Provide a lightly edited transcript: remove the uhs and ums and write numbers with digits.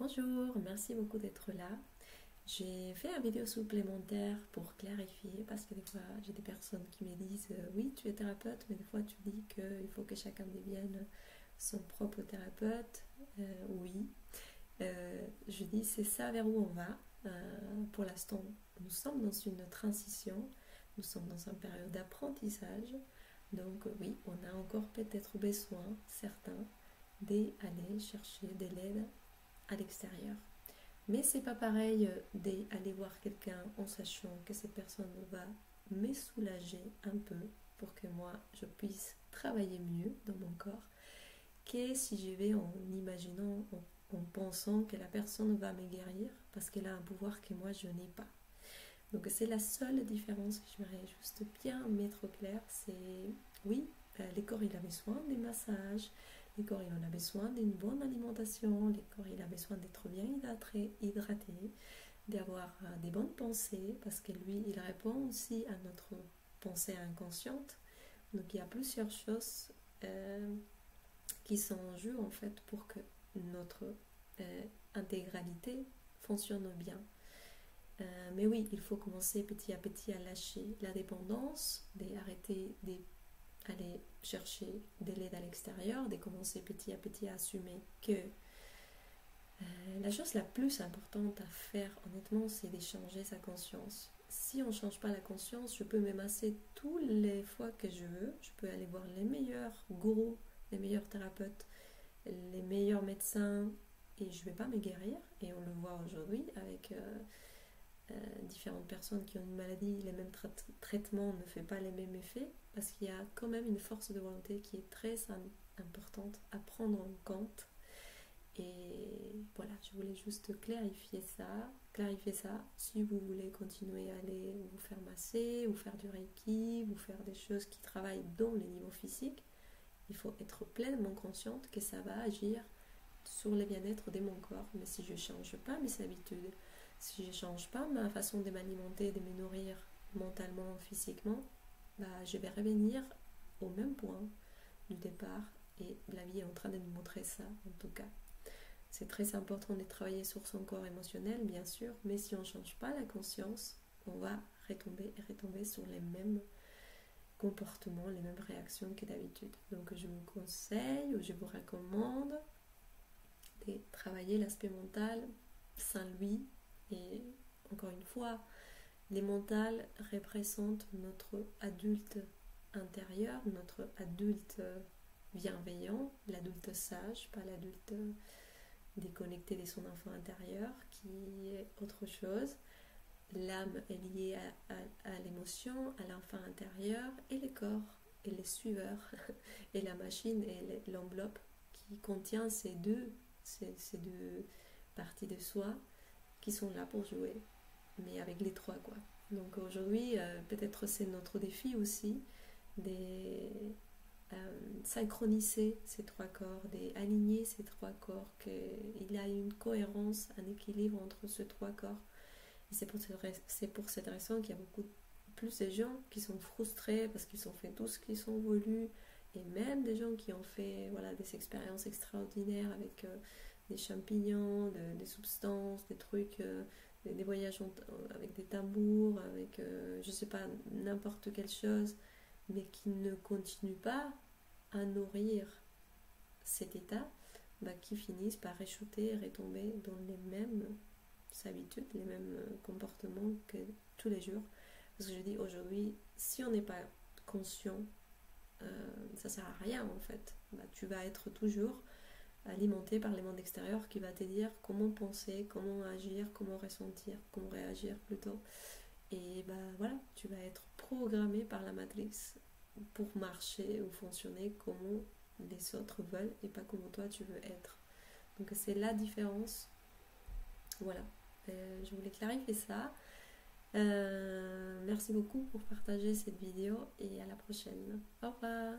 Bonjour, merci beaucoup d'être là. J'ai fait une vidéo supplémentaire pour clarifier parce que des fois j'ai des personnes qui me disent oui tu es thérapeute mais des fois tu dis qu'il faut que chacun devienne son propre thérapeute. Oui, je dis c'est ça vers où on va. Pour l'instant nous sommes dans une transition, nous sommes dans une période d'apprentissage donc oui on a encore peut-être besoin certains d'aller chercher de l'aide à l'extérieur. Mais c'est pas pareil d'aller voir quelqu'un en sachant que cette personne va me soulager un peu pour que moi je puisse travailler mieux dans mon corps que si je vais en imaginant, en pensant que la personne va me guérir parce qu'elle a un pouvoir que moi je n'ai pas. Donc c'est la seule différence que j'aimerais juste bien mettre au clair, c'est oui, le corps il a besoin des massages, le corps il en a besoin d'une bonne alimentation, le corps il a besoin d'être bien hydraté, d'avoir des bonnes pensées, parce que lui il répond aussi à notre pensée inconsciente. Donc il y a plusieurs choses qui sont en jeu en fait pour que notre intégralité fonctionne bien. Mais oui, il faut commencer petit à petit à lâcher la dépendance, d'arrêter d'aller chercher de l'aide à l'extérieur, de commencer petit à petit à assumer que la chose la plus importante à faire, honnêtement, c'est de changer sa conscience. Si on ne change pas la conscience, je peux me masser toutes les fois que je veux, je peux aller voir les meilleurs gourous, les meilleurs thérapeutes, les meilleurs médecins, et je ne vais pas me guérir. Et on le voit aujourd'hui avec différentes personnes qui ont une maladie, les mêmes traitements ne font pas les mêmes effets parce qu'il y a quand même une force de volonté qui est très importante à prendre en compte. Et voilà, je voulais juste clarifier ça. Si vous voulez continuer à aller vous faire masser, ou faire du reiki, vous faire des choses qui travaillent dans les niveaux physiques, il faut être pleinement consciente que ça va agir sur le bien-être de mon corps. Mais si je ne change pas mes habitudes, si je ne change pas ma façon de m'alimenter, de me nourrir mentalement, physiquement, je vais revenir au même point du départ. Et la vie est en train de nous montrer ça, en tout cas. C'est très important de travailler sur son corps émotionnel, bien sûr, mais si on ne change pas la conscience, on va retomber sur les mêmes comportements, les mêmes réactions que d'habitude. Donc je vous conseille ou je vous recommande de travailler l'aspect mental sans lui. Et encore une fois, les mentales représentent notre adulte intérieur, notre adulte bienveillant, l'adulte sage, pas l'adulte déconnecté de son enfant intérieur, qui est autre chose. L'âme est liée à l'émotion, à l'enfant intérieur, et le corps, et les suiveurs, et la machine, et l'enveloppe qui contient ces deux parties de soi qui sont là pour jouer, mais avec les trois quoi. Donc aujourd'hui, peut-être c'est notre défi aussi de synchroniser ces trois corps, d'aligner ces trois corps, qu'il y a une cohérence, un équilibre entre ces trois corps. Et c'est pour cette raison qu'il y a beaucoup plus de gens qui sont frustrés parce qu'ils ont fait tout ce qu'ils ont voulu, et même des gens qui ont fait voilà, des expériences extraordinaires avec des champignons, des substances, des trucs, des voyages avec des tambours, avec je sais pas, n'importe quelle chose, mais qui ne continuent pas à nourrir cet état, qui finissent par réchuter et retomber dans les mêmes habitudes, les mêmes comportements que tous les jours. Parce que je dis aujourd'hui, si on n'est pas conscient, ça sert à rien en fait. Tu vas être toujours alimenté par les mondes extérieurs qui va te dire comment penser, comment agir, comment ressentir, comment réagir plutôt. Et voilà, tu vas être programmé par la matrice pour marcher ou fonctionner comme les autres veulent et pas comme toi tu veux être. Donc c'est la différence. Voilà, je voulais clarifier ça. Merci beaucoup pour partager cette vidéo et à la prochaine. Au revoir.